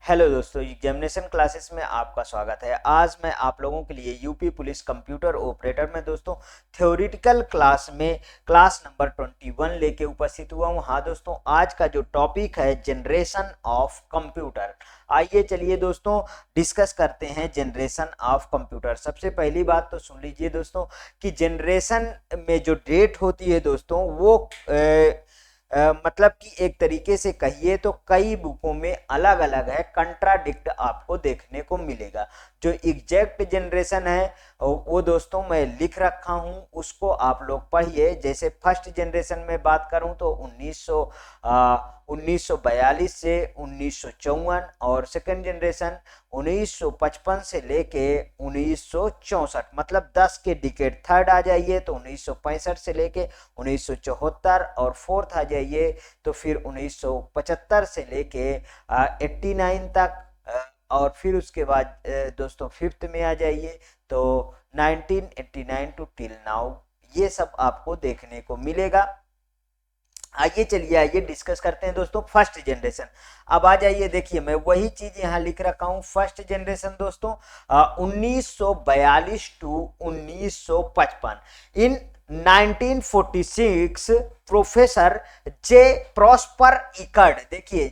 Hello दोस्तों, examination classes में आपका स्वागत है। आज मैं आप लोगों के लिए यूपी पुलिस कंप्यूटर ऑपरेटर में दोस्तों थ्योरेटिकल क्लास में क्लास नंबर 21 लेके उपस्थित हुआ हूं। हाँ दोस्तों, आज का जो टॉपिक है जनरेशन ऑफ कंप्यूटर। आइए चलिए दोस्तों डिस्कस करते हैं जनरेशन ऑफ कंप्यूटर। सबसे पहली बात तो सुन लीजिए दोस्तों कि जनरेशन में जो डेट होती है दोस्तों वो मतलब कि एक तरीके से कहिए तो कई बुकों में अलग अलग है, कंट्राडिक्ट आपको देखने को मिलेगा। जो एग्जैक्ट जनरेशन है वो दोस्तों मैं लिख रखा हूं, उसको आप लोग पढ़िए। जैसे फर्स्ट जनरेशन में बात करूं तो 1942 से 1954 और सेकंड जनरेशन 1955 से लेके 1964, मतलब 10 के डिकेड। थर्ड आ जाइए तो 1965 से लेके 1974 और फोर्थ आ जाइए तो फिर 1975 से लेके 89 तक। और फिर उसके बाद दोस्तों फिफ्थ में आ जाइए तो 1989 टू टिल नाउ, ये सब आपको देखने को मिलेगा। आइए चलिए आइए डिस्कस करते हैं दोस्तों फर्स्ट जनरेशन। अब आ जाइए, देखिए मैं वही चीज यहाँ लिख रखा हूँ। फर्स्ट जनरेशन दोस्तों 1942 to 1955। In 1946 professor J Presper Eckert, देखिए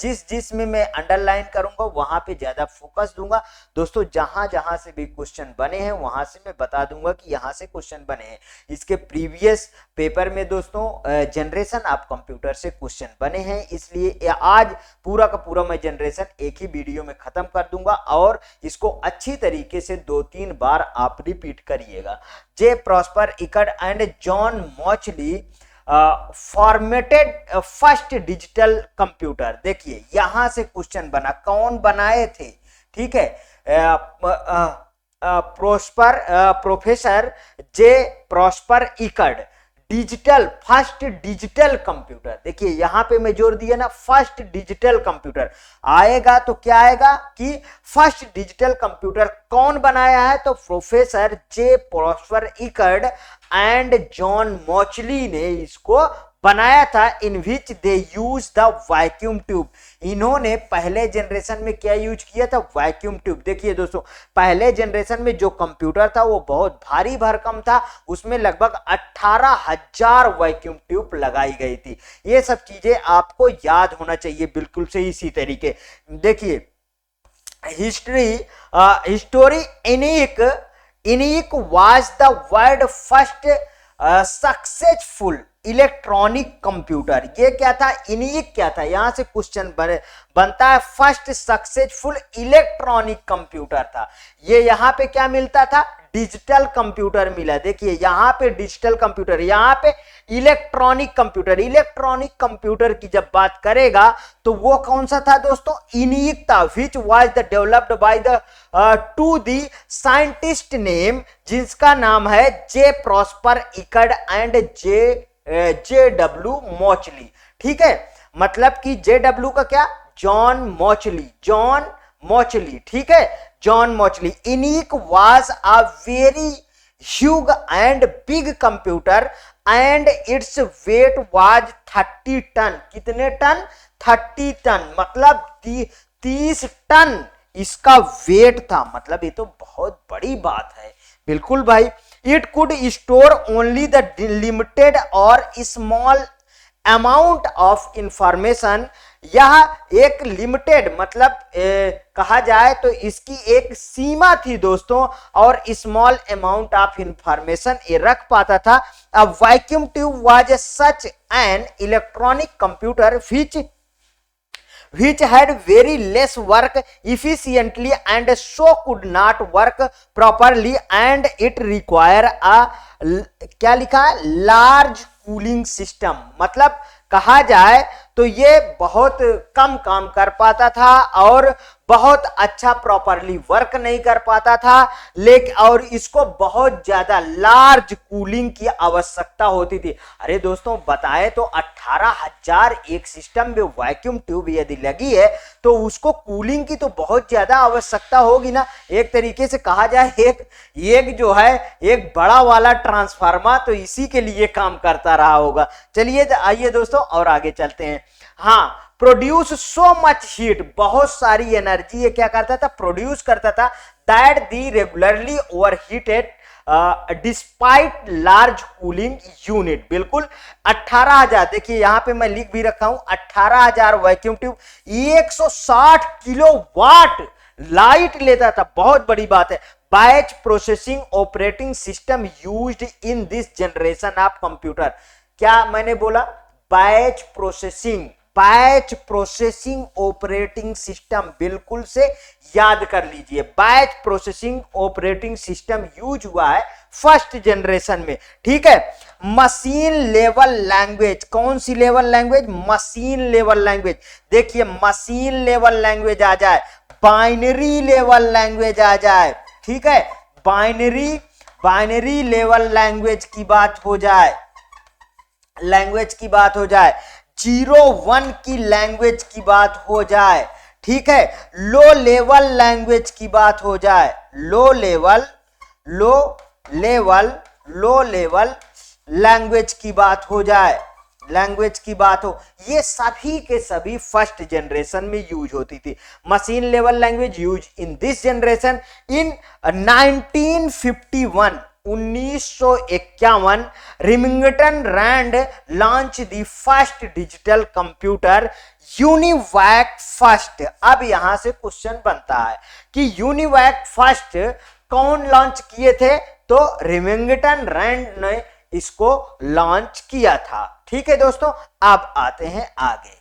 जिस में मैं अंडरलाइन करूंगा वहां पे ज्यादा फोकस दूंगा दोस्तों। जहां जहां से भी क्वेश्चन बने हैं वहां से मैं बता दूंगा कि यहां से क्वेश्चन बने हैं। इसके प्रीवियस पेपर में दोस्तों जनरेशन ऑफ कंप्यूटर से क्वेश्चन बने हैं, इसलिए आज पूरा का पूरा मैं जनरेशन एक ही वीडियो में खत्म कर दूंगा और इसको अच्छी तरीके से 2-3 बार आप रिपीट करिएगा। J Presper Eckert and John Mauchly formatted first digital computer. देखिए यहां से क्वेश्चन बना, कौन बनाए थे, ठीक है। Professor J Presper Eckert digital first digital computer. देखिए यहां पे मैं जोर दिया ना, फर्स्ट डिजिटल कंप्यूटर आएगा तो क्या आएगा कि फर्स्ट डिजिटल कंप्यूटर कौन बनाया है, तो professor J Presper Eckert and John Mauchly ने इसको बनाया था। In which they use the vacuum tube. इन्होंने पहले जनरेशन में क्या यूज किया था, वैक्यूम ट्यूब। देखिए दोस्तों पहले जनरेशन में जो कंप्यूटर था वो बहुत भारी भरकम था, उसमें लगभग 18,000 वैक्यूम ट्यूब लगाई गई थी। ये सब चीजें आपको याद होना चाहिए बिल्कुल से इसी तरीके। देखिए history ENIAC was the world first successful electronic computer. ये क्या था, इनिक क्या था, यहां से क्वेश्चन बनता है। फर्स्ट सक्सेसफुल इलेक्ट्रॉनिक कंप्यूटर था। ये यहां पे क्या मिलता था, डिजिटल कंप्यूटर मिला। देखिए यहां पे डिजिटल कंप्यूटर, यहां पे इलेक्ट्रॉनिक कंप्यूटर। इलेक्ट्रॉनिक कंप्यूटर की जब बात करेगा तो वो कौन सा था दोस्तों, इनिक था। Which was the developed by the two the scientist name, जिसका नाम है J Presper Eckert and J W Mauchly. ठीक है, मतलब कि जे डब्ल्यू का क्या, जॉन मॉचली, ठीक है, John Mauchly. ENIAC was a very huge and big computer and its weight was 30 ton. कितने टन, 30 टन, मतलब 30 टन इसका वेट था। मतलब ये तो बहुत बड़ी बात है। बिल्कुल भाई। It could store only the limited और स्मॉल अमाउंट ऑफ इंफॉर्मेशन। यह एक लिमिटेड, मतलब कहा जाए तो इसकी एक सीमा थी दोस्तों, और स्मॉल अमाउंट ऑफ इंफॉर्मेशन ये रख पाता था। अ vacuum tube was such an electronic computer which had very less work efficiently and so could not work properly and it require a क्या लिखा है, large cooling system। मतलब कहा जाए तो ये बहुत कम काम कर पाता था और बहुत अच्छा प्रॉपरली वर्क नहीं कर पाता था, लेकिन और इसको बहुत ज्यादा लार्ज कूलिंग की आवश्यकता होती थी। अरे दोस्तों बताए तो 18,000 एक सिस्टम में वैक्यूम ट्यूब यदि लगी है तो उसको कूलिंग की तो बहुत ज्यादा आवश्यकता होगी ना। एक तरीके से कहा जाए एक जो है एक बड़ा वाला ट्रांसफार्मर तो इसी के लिए काम करता रहा होगा। चलिए आइए दोस्तों और आगे चलते हैं। हाँ, प्रोड्यूस सो मच हीट, बहुत सारी एनर्जी ये क्या करता था, प्रोड्यूस करता था, that the regularly over heated despite large cooling unit. बिल्कुल 18,000, देखिए यहां पे मैं लिख भी रखा हूं 18,000 वैक्यूम ट्यूब 160 किलोवाट लाइट लेता था, बहुत बड़ी बात है। Batch processing operating system used in this generation of computer. क्या मैंने बोला, बैच प्रोसेसिंग ऑपरेटिंग सिस्टम, बिल्कुल से याद कर लीजिए, batch processing operating system use हुआ है फर्स्ट जनरेशन में, ठीक है। मशीन लेवल लैंग्वेज, कौन सी level language, machine level language. देखिए मशीन लेवल लैंग्वेज आ जाए, बाइनरी लेवल लैंग्वेज आ जाए, ठीक है, बाइनरी लेवल लैंग्वेज की बात हो जाए, 0-1 की लैंग्वेज की बात हो जाए, ठीक है, लो लेवल लैंग्वेज की बात हो जाए, लो लेवल लैंग्वेज की बात हो जाए, ये सभी के सभी फर्स्ट जनरेशन में यूज होती थी। Machine level language use in this generation in 1951 Remington Rand launch the first digital computer UNIVAC first. अब यहां से क्वेश्चन बनता है कि यूनिवैक फर्स्ट कौन लॉन्च किए थे, तो रिमिंगटन रैंड ने इसको लॉन्च किया था, ठीक है दोस्तों। अब आते हैं आगे,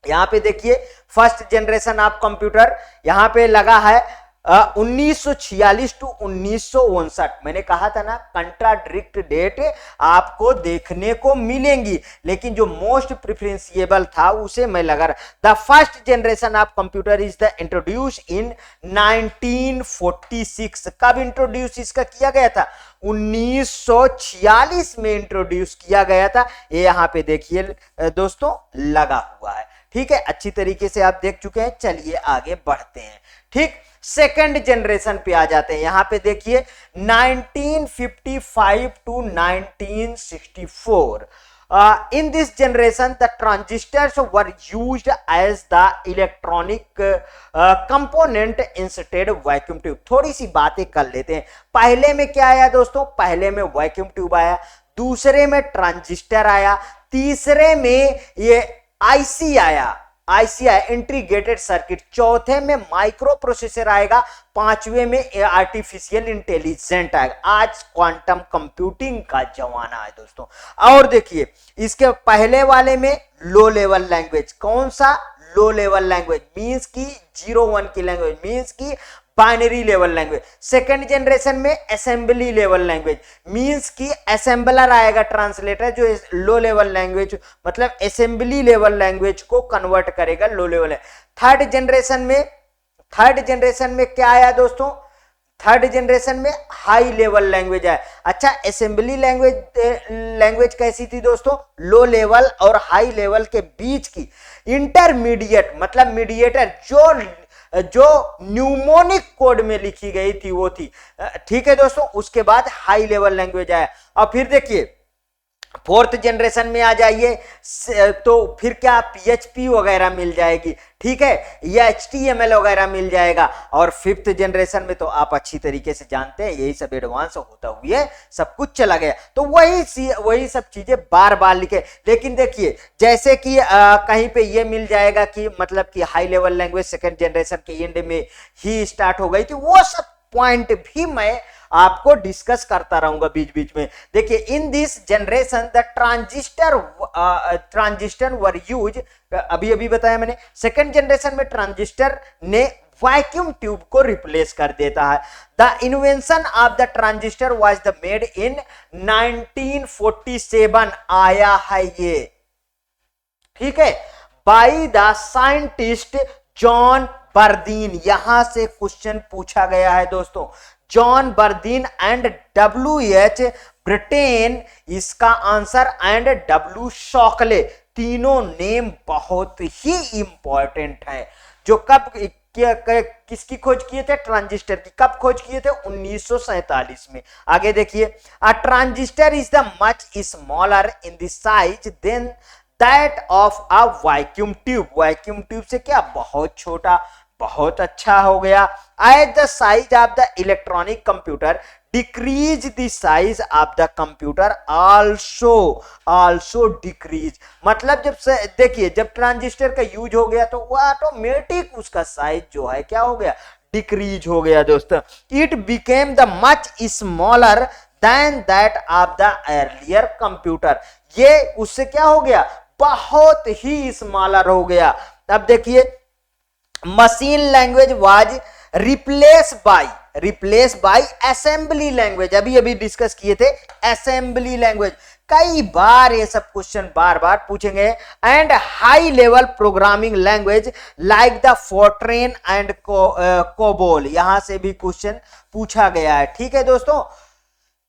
यहां पे देखिए फर्स्ट जनरेशन ऑफ कंप्यूटर यहां पे लगा है 1946 टू 1959। मैंने कहा था ना कंट्राडिक्ट डेट आपको देखने को मिलेंगी, लेकिन जो मोस्ट प्रिफरेंशिएबल था उसे मैं लगा रहा। The first generation of computer is the introduce इन 1946। कब इंट्रोड्यूस इसका किया गया था, 1946 में इंट्रोड्यूस किया गया था। ये यहां पे देखिए दोस्तों लगा हुआ है, ठीक है, अच्छी तरीके से आप देख चुके हैं। चलिए आगे बढ़ते हैं, ठीक। सेकेंड जनरेशन पे आ जाते हैं, यहां पे देखिए 1955 to 1964। In this generation, the transistors were used as the electronic component instead of vacuum tube। थोड़ी सी बातें कर लेते हैं। पहले में क्या आया दोस्तों, पहले में वैक्यूम ट्यूब आया, दूसरे में ट्रांजिस्टर आया, तीसरे में ये आईसी आया, इंटीग्रेटेड सर्किट, चौथे में माइक्रो प्रोसेसर आएगा, पांचवे में आर्टिफिशियल इंटेलिजेंट आएगा। आज क्वांटम कंप्यूटिंग का जमाना है दोस्तों। और देखिए इसके पहले वाले में लो लेवल लैंग्वेज, कौन सा, लो लेवल लैंग्वेज मींस की 0-1 की लैंग्वेज, मींस की binary level language. Second generation में असेंबली लेवल लैंग्वेज मींस की असेंबलर आएगा, ट्रांसलेटर, जो लो लेवल लैंग्वेज मतलब असेंबली लेवल लैंग्वेज को कन्वर्ट करेगा लो लेवल। थर्ड जनरेशन में क्या आया दोस्तों, थर्ड जनरेशन में हाई लेवल लैंग्वेज आया। अच्छा, असेंबली लैंग्वेज कैसी थी दोस्तों, लो लेवल और हाई लेवल के बीच की, इंटरमीडिएट मतलब मीडिएटर, जो न्यूमोनिक कोड में लिखी गई थी वो थी, ठीक है दोस्तों। उसके बाद हाई लेवल लैंग्वेज आया। और फिर देखिए फोर्थ जनरेशन में आ जाइए तो फिर क्या PHP वगैरह मिल जाएगी, ठीक है, या HTML वगैरह मिल जाएगा। और फिफ्थ जनरेशन में तो आप अच्छी तरीके से जानते हैं यही सब एडवांस होता हुए सब कुछ चला गया, तो वही सब चीजें बार बार लिखे। लेकिन देखिए जैसे कि कहीं पे ये मिल जाएगा कि मतलब कि high level language second generation के एंड में ही स्टार्ट हो गई थी, वो सब पॉइंट भी मैं आपको डिस्कस करता रहूंगा बीच बीच में। देखिए इन this generation the transistor were use, अभी बताया मैंने, सेकेंड जनरेशन में ट्रांजिस्टर ने वैक्यूम ट्यूब को रिप्लेस कर देता है। The invention of the transistor was the made in 1947 आया है ये, ठीक है, बाय द साइंटिस्ट जॉन बर्दीन। यहां से क्वेश्चन पूछा गया है दोस्तों, जॉन बर्दीन एंड WH ब्रिटेन इसका आंसर, एंड W शॉकले, तीनों नेम बहुत ही इंपॉर्टेंट है। जो कब किसकी खोज किए थे, ट्रांजिस्टर की, कब खोज किए थे, 1947 में। आगे देखिए, a transistor is the much smaller in the size than that of a vacuum tube. Vacuum tube से क्या, बहुत छोटा, बहुत अच्छा हो गया। As the size of the electronic computer decrease the size of the computer also decrease. मतलब जब से देखिए, जब ट्रांजिस्टर का यूज हो गया तो वो ऑटोमेटिक उसका साइज जो है क्या हो गया, डिक्रीज हो गया दोस्तों। It became the much smaller than that of the earlier computer. ये उससे क्या हो गया, बहुत ही स्मॉलर हो गया। अब देखिए, machine language was replace by assembly language. अभी अभी डिस्कस किए थे असेंबली लैंग्वेज, कई बार ये सब क्वेश्चन बार बार पूछेंगे। And high level programming language like the Fortran and COBOL, यहां से भी क्वेश्चन पूछा गया है। ठीक है दोस्तों,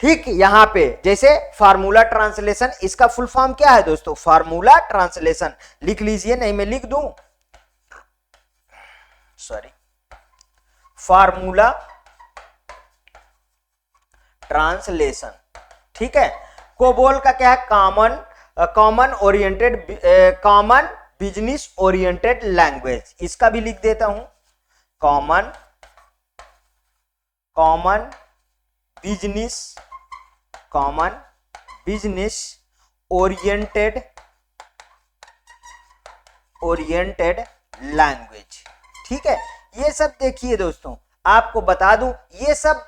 ठीक, यहां पे जैसे फार्मूला ट्रांसलेशन, इसका फुल फॉर्म क्या है दोस्तों, फार्मूला ट्रांसलेशन लिख लीजिए, नहीं मैं लिख दूं, सॉरी, फार्मूला ट्रांसलेशन। ठीक है, कोबोल का क्या है, कॉमन बिजनेस ओरिएंटेड लैंग्वेज, इसका भी लिख देता हूं, कॉमन बिजनेस ओरिएंटेड लैंग्वेज। ठीक है, ये सब देखिए दोस्तों, आपको बता दूं ये सब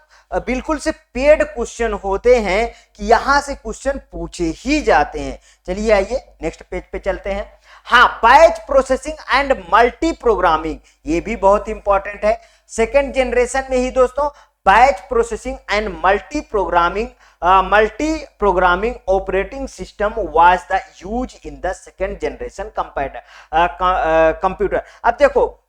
बिल्कुल से पेड क्वेश्चन होते हैं कि यहां से क्वेश्चन पूछे ही जाते हैं। चलिए आइए नेक्स्ट पेज पे चलते हैं। हाँ, batch processing and multi programming, ये भी बहुत इंपॉर्टेंट है। सेकेंड जनरेशन में ही दोस्तों batch processing and multi programming operating system was the use in the second generation computer. अब देखो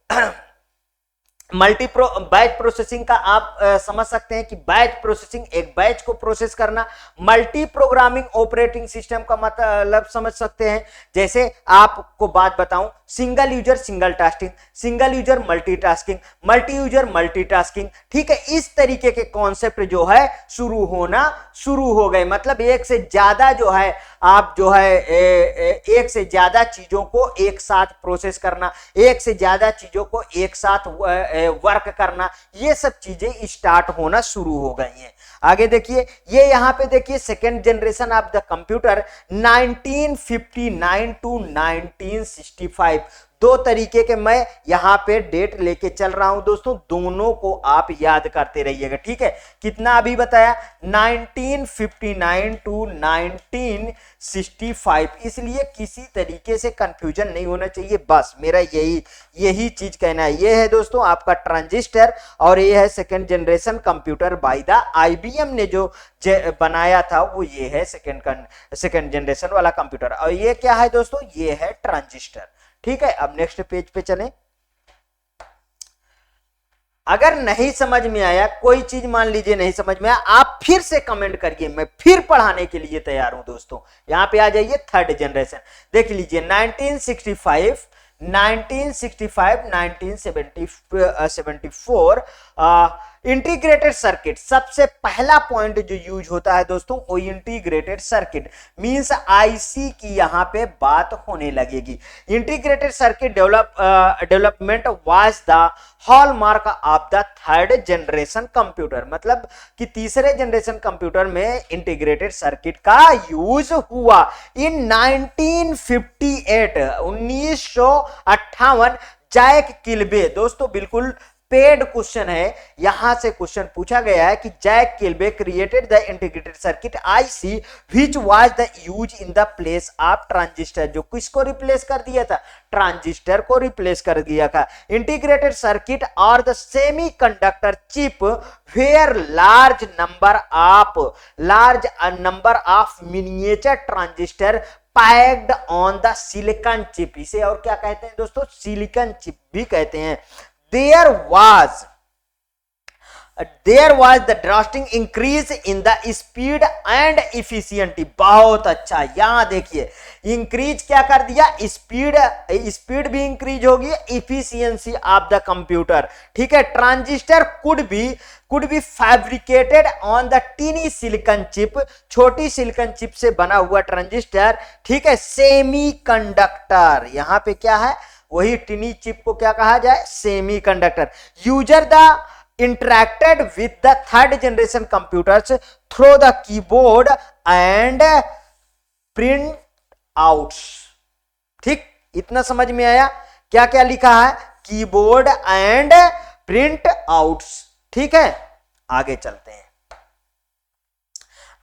बैच प्रोसेसिंग का आप समझ सकते हैं कि बैच प्रोसेसिंग, एक बैच को प्रोसेस करना। मल्टी प्रोग्रामिंग ऑपरेटिंग सिस्टम का मतलब समझ सकते हैं, जैसे आपको बात बताऊं, single user single tasking, single user multitasking, multi user multitasking. ठीक है, इस तरीके के कॉन्सेप्ट जो है शुरू हो गए। मतलब एक से ज्यादा जो है, आप जो है एक से ज्यादा चीजों को एक साथ प्रोसेस करना, एक से ज्यादा चीजों को एक साथ वर्क करना, ये सब चीजें स्टार्ट होना शुरू हो गई हैं। आगे देखिए, ये यहां पे देखिए second generation of the computer 1959 to 1965, दो तरीके के मैं यहां पे डेट लेके चल रहा हूं दोस्तों, दोनों को आप याद करते रहिएगा। ठीक है, कितना अभी बताया, 1959 टू 1965, इसलिए किसी तरीके से कंफ्यूजन नहीं होना चाहिए, बस मेरा यही चीज कहना है। ये है दोस्तों आपका ट्रांजिस्टर, और ये है second generation computer by the IBM ने जो बनाया था, वो ये है सेकेंड जनरेशन वाला कंप्यूटर। और ये क्या है दोस्तों, ये है ट्रांजिस्टर। ठीक है, अब नेक्स्ट पेज पे चलें। अगर नहीं समझ में आया कोई चीज, मान लीजिए नहीं समझ में आया, आप फिर से कमेंट करिए, मैं फिर पढ़ाने के लिए तैयार हूं दोस्तों। यहां पे आ जाइए, थर्ड जनरेशन देख लीजिए, 1965 1974 इंटीग्रेटेड सर्किट। सबसे पहला पॉइंट जो यूज होता है दोस्तों, वो इंटीग्रेटेड सर्किट मींस आईसी की यहां पे बात होने लगेगी। Integrated circuit development was the hallmark of the third generation computer. मतलब कि तीसरे जनरेशन कंप्यूटर में इंटीग्रेटेड सर्किट का यूज हुआ इन 1958 जैक किल्बे। दोस्तों बिल्कुल पेड क्वेश्चन है, यहां से क्वेश्चन पूछा गया है कि Jack Kilby created the integrated circuit IC which was the use in the place of transistor. जो किसको रिप्लेस कर दिया था, ट्रांजिस्टर को रिप्लेस कर दिया था। इंटीग्रेटेड सर्किट और the semiconductor chip were large number of miniature transistor packed on the silicon chip. इसे और क्या कहते हैं दोस्तों, सिलिकॉन चिप भी कहते हैं। There was there was the drastic increase in the speed and efficiency. बहुत अच्छा, यहां देखिए इंक्रीज क्या कर दिया, स्पीड भी इंक्रीज होगी, इफिशियंसी ऑफ द कंप्यूटर। ठीक है, transistor could be fabricated on the tiny silicon chip, छोटी सिलिकॉन चिप से बना हुआ ट्रांजिस्टर। ठीक है, सेमीकंडक्टर, यहां पे क्या है, वही टीनी चिप को क्या कहा जाए, semiconductor. User the interacted with the third generation computers through the keyboard and print outs। ठीक, इतना समझ में आया, क्या क्या लिखा है, कीबोर्ड एंड प्रिंट आउट्स। ठीक है, आगे चलते हैं।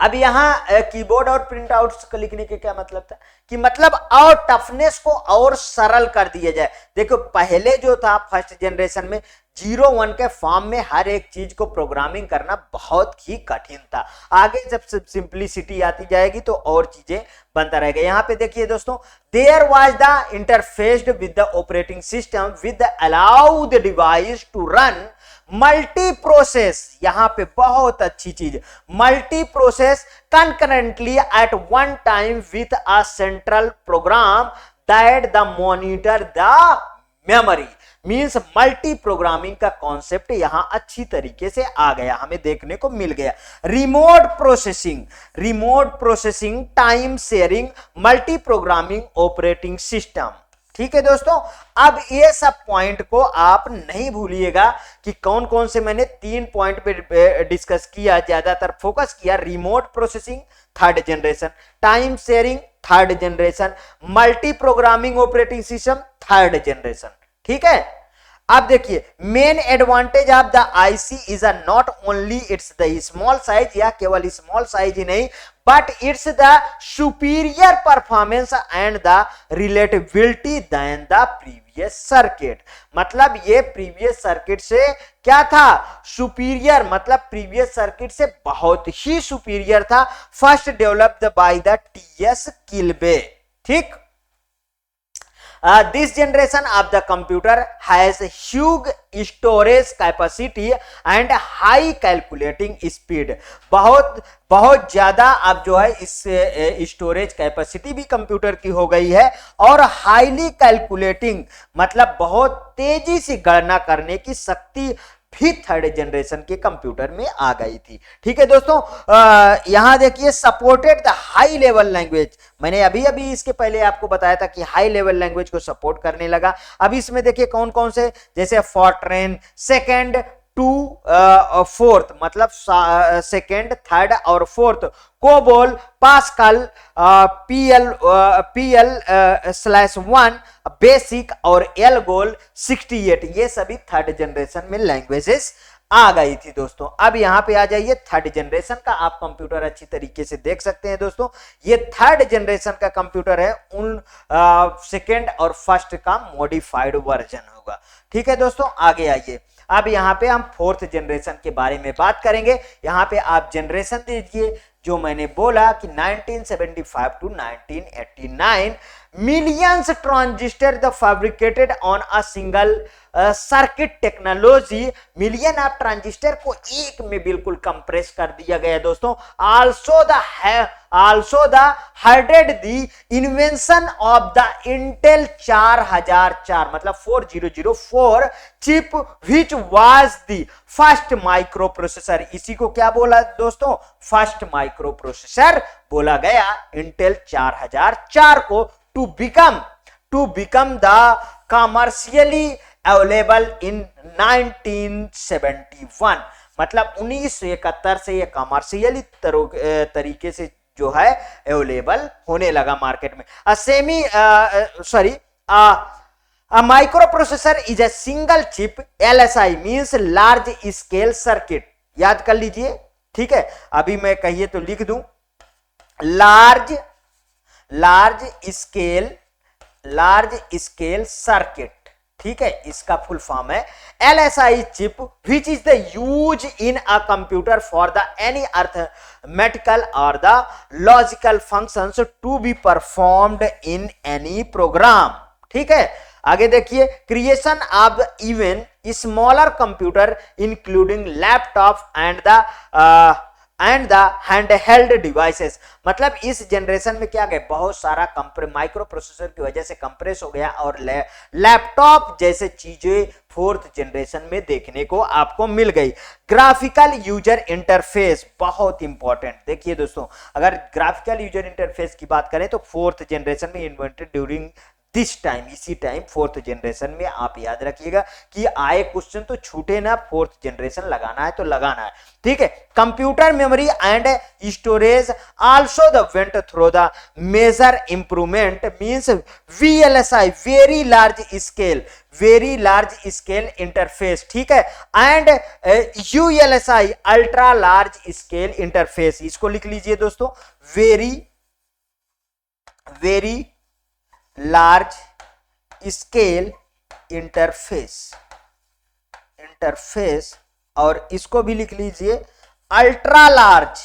अब यहां कीबोर्ड और प्रिंट आउट्स को लिखने के क्या मतलब था, कि मतलब और टफनेस को और सरल कर दिया जाए। देखो पहले जो था फर्स्ट जनरेशन में 0-1 के फॉर्म में हर एक चीज को प्रोग्रामिंग करना बहुत ही कठिन था। आगे जब सिंप्लिसिटी आती जाएगी तो और चीजें बनता रहेगा। यहां पे देखिए दोस्तों, there was the interfaced with the operating system with allow the device to run multi process. यहां पे बहुत अच्छी चीज, multi process concurrently at one time with a central program that the monitor the memory. Means multi programming का concept यहां अच्छी तरीके से आ गया, हमें देखने को मिल गया। Remote processing, time sharing, multi programming operating system. ठीक है दोस्तों, अब ये सब पॉइंट को आप नहीं भूलिएगा कि कौन कौन से मैंने 3 पॉइंट पे डिस्कस किया, ज्यादातर फोकस किया। Remote processing third generation, time sharing third generation, multi programming operating system third generation. ठीक है, अब देखिए main advantage of the IC is a not only it's the small size, या केवल स्मॉल साइज ही नहीं, but it's the superior performance and the reliability than the previous circuit. मतलब ये प्रीवियस सर्किट से क्या था, सुपीरियर, मतलब प्रीवियस सर्किट से बहुत ही सुपीरियर था। First developed by the TS Kilby. ठीक, this generation of the computer has huge storage capacity and high calculating speed। बहुत ज्यादा अब जो है इस स्टोरेज कैपेसिटी भी कंप्यूटर की हो गई है, और हाईली कैलकुलेटिंग मतलब बहुत तेजी से गणना करने की शक्ति भी थर्ड जनरेशन के कंप्यूटर में आ गई थी। ठीक है दोस्तों, यहां देखिए supported the high level language. मैंने अभी इसके पहले आपको बताया था कि हाई लेवल लैंग्वेज को सपोर्ट करने लगा। अब इसमें देखिए कौन कौन से, जैसे फॉर्ट्रेन सेकंड टू फोर्थ, मतलब सेकंड, थर्ड और fourth, COBOL, pascal, PL/1, basic और एल्गोल 68, ये सभी थर्ड जनरेशन में लैंग्वेजेस आ गई थी दोस्तों। अब यहां पे आ जाइए, थर्ड जनरेशन का आप कंप्यूटर अच्छी तरीके से देख सकते हैं दोस्तों। ये थर्ड जनरेशन का कंप्यूटर है, उन सेकेंड और फर्स्ट का मॉडिफाइड वर्जन होगा। ठीक है दोस्तों, आगे आइए। अब यहां पे हम फोर्थ जनरेशन के बारे में बात करेंगे। यहां पे आप जनरेशन दीजिए, जो मैंने बोला कि 1975 to 1989 millions transistor the fabricated on a single circuit technology. Million of transistor को एक में बिल्कुल कंप्रेस कर दिया गया दोस्तों। Also the heralded the invention of the Intel 4004, मतलब 4004 chip which was the first microprocessor. इसी को क्या बोला दोस्तों, फर्स्ट माइक्रो प्रोसेसर बोला गया इंटेल 4004 को, to become the commercially available in 1971। मतलब 1971 से ये कमर्शियली तरीके से जो है अवेलेबल होने लगा मार्केट में। A microprocessor is a single chip, LSI means large scale circuit। याद कर लीजिए, ठीक है। अभी मैं कहिए तो लिख दूं, लार्ज स्केल सर्किट, ठीक है, इसका फुल फॉर्म है LSI chip which is the use in a computer for the any arithmetical और the logical functions to be performed in any program. ठीक है, आगे देखिए, creation of even smaller computer including laptop and the handheld devices. मतलब इस generation में क्या गए, बहुत सारा माइक्रो प्रोसेसर की वजह से कंप्रेस हो गया और लैपटॉप जैसे चीजें फोर्थ जनरेशन में देखने को आपको मिल गई। ग्राफिकल यूजर इंटरफेस बहुत इंपॉर्टेंट। देखिए दोस्तों, अगर ग्राफिकल यूजर इंटरफेस की बात करें तो फोर्थ जनरेशन में इन्वेंटेड ड्यूरिंग दिस टाइम, इसी टाइम फोर्थ जनरेशन में। आप याद रखिएगा कि आए क्वेश्चन तो छूटे ना, फोर्थ जनरेशन लगाना है तो लगाना है, ठीक है। Computer memory and storage also the went through the major improvement means VLSI very large scale interface, ठीक है, and ULSI ultra large scale interface. इसको लिख लीजिए दोस्तों, वेरी लार्ज स्केल इंटरफेस, और इसको भी लिख लीजिए अल्ट्रा लार्ज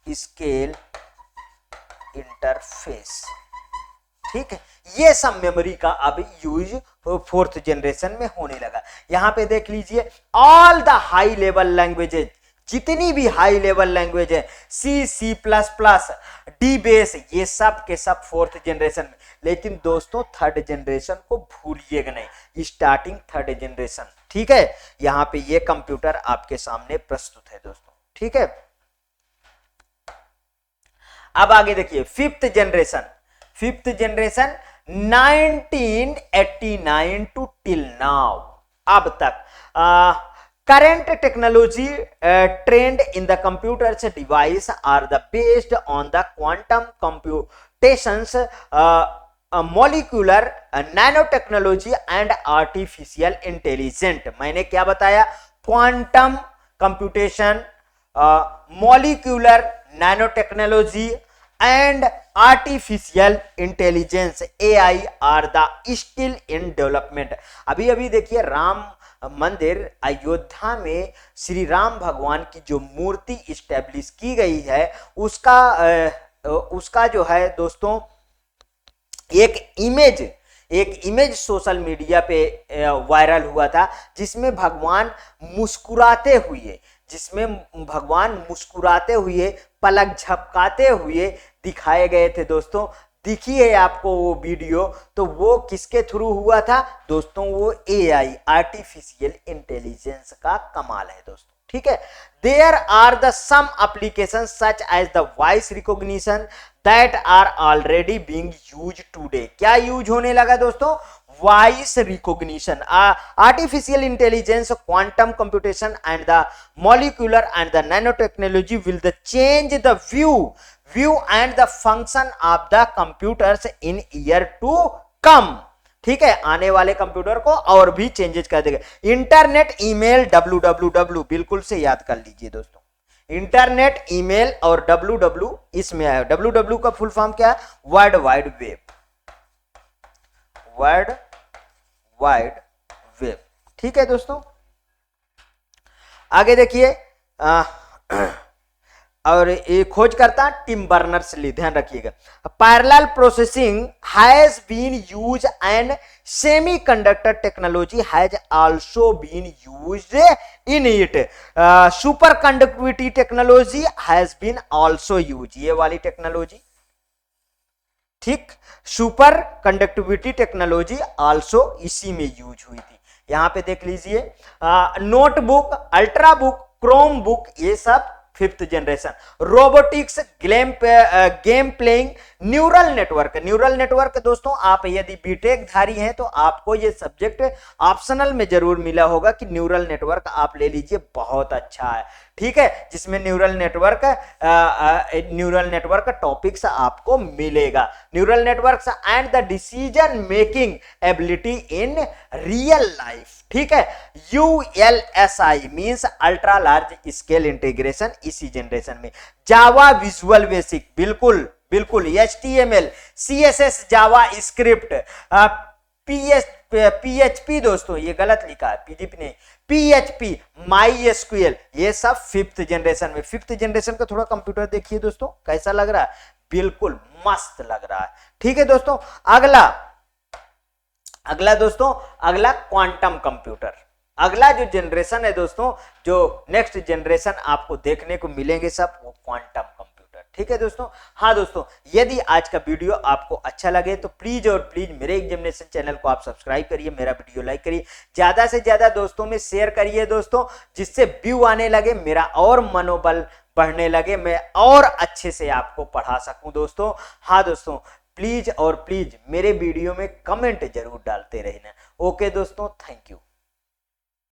स्केल इंटरफेस, ठीक है। ये सब मेमोरी का अब यूज फोर्थ जनरेशन में होने लगा। यहां पे देख लीजिए, all the high level languages, जितनी भी हाई लेवल लैंग्वेज है, C++, डी बेस, ये सब के सब फोर्थ जनरेशन में। लेकिन दोस्तों थर्ड जनरेशन को भूलिएगा नहीं, स्टार्टिंग थर्ड जनरेशन, ठीक है। यहां पे ये कंप्यूटर आपके सामने प्रस्तुत है दोस्तों, ठीक है। अब आगे देखिए, fifth generation 1989 to till now, अब तक current technology trend in the computers device are the based on the quantum computations, molecular nanotechnology and artificial intelligence। मैंने क्या बताया, quantum computation, molecular nanotechnology and artificial intelligence AI are the still in development. अभी देखिए, राम मंदिर अयोध्या में श्री राम भगवान की जो मूर्ति इस्टेब्लिश की गई है, उसका जो है दोस्तों एक इमेज सोशल मीडिया पे वायरल हुआ था, जिसमें भगवान मुस्कुराते हुए पलक झपकाते हुए दिखाए गए थे दोस्तों। दिखिए आपको वो वीडियो, तो वो किसके थ्रू हुआ था दोस्तों, वो AI आर्टिफिशियल इंटेलिजेंस का कमाल है दोस्तों, ठीक है। There are the some application such as the voice recognition that are already being used today. क्या यूज होने लगा दोस्तों, voice recognition, artificial intelligence, quantum computation and the molecular and the nano technology will the change the view and the function of the computers in year to come, ठीक है। आने वाले computer को और भी चेंजेस कर देगा। इंटरनेट, ईमेल, www, बिल्कुल से याद कर लीजिए दोस्तों, इंटरनेट, ईमेल और www इसमें आया। www का फुल फॉर्म क्या है, वर्ल्ड वाइड वेब, ठीक है दोस्तों। आगे देखिए, और ये खोज करता टिम बर्नर्स ली, ध्यान रखिएगा। Parallel processing has been use and semiconductor technology has also been used in it. Super conductivity technology has been also use, ये वाली टेक्नोलॉजी, ठीक, सुपर कंडक्टिविटी टेक्नोलॉजी आल्सो इसी में यूज हुई थी। यहां पे देख लीजिए, notebook, ultra book, Chrome book, ये सब fifth generation. Robotics, game playing, neural network दोस्तों, आप यदि बीटेक धारी हैं तो आपको ये सब्जेक्ट ऑप्शनल में जरूर मिला होगा कि न्यूरल नेटवर्क आप ले लीजिए, बहुत अच्छा है, ठीक है, जिसमें न्यूरल नेटवर्क टॉपिक्स आपको मिलेगा। Neural networks and the decision making ability in real life, ठीक है। ULSI means ultra large scale integration, इसी जनरेशन में। जावा विजुअल बेसिक, बिल्कुल HTML, CSS, जावा स्क्रिप्ट, PHP दोस्तों, ये गलत लिखा है, PGP नहीं, PHP, MySQL, ये सब फिफ्थ जनरेशन में। फिफ्थ जनरेशन का थोड़ा कंप्यूटर देखिए दोस्तों, कैसा लग रहा है, बिल्कुल मस्त लग रहा है। ठीक है दोस्तों, अगला दोस्तों, अगला क्वांटम कंप्यूटर। अगला जो जनरेशन है दोस्तों, जो नेक्स्ट जनरेशन आपको देखने को मिलेंगे सब, वो क्वांटम कंप्यूटर। ठीक है दोस्तों। हाँ दोस्तों, यदि आज का वीडियो आपको अच्छा लगे तो प्लीज और प्लीज मेरे एग्जामिनेशन चैनल को आप सब्सक्राइब करिए, मेरा वीडियो लाइक करिए, ज्यादा से ज्यादा दोस्तों में शेयर करिए दोस्तों, जिससे व्यू आने लगे, मेरा और मनोबल बढ़ने लगे, मैं और अच्छे से आपको पढ़ा सकूं दोस्तों। हाँ दोस्तों, प्लीज और प्लीज मेरे वीडियो में कमेंट जरूर डालते रहना। ओके दोस्तों, थैंक यू।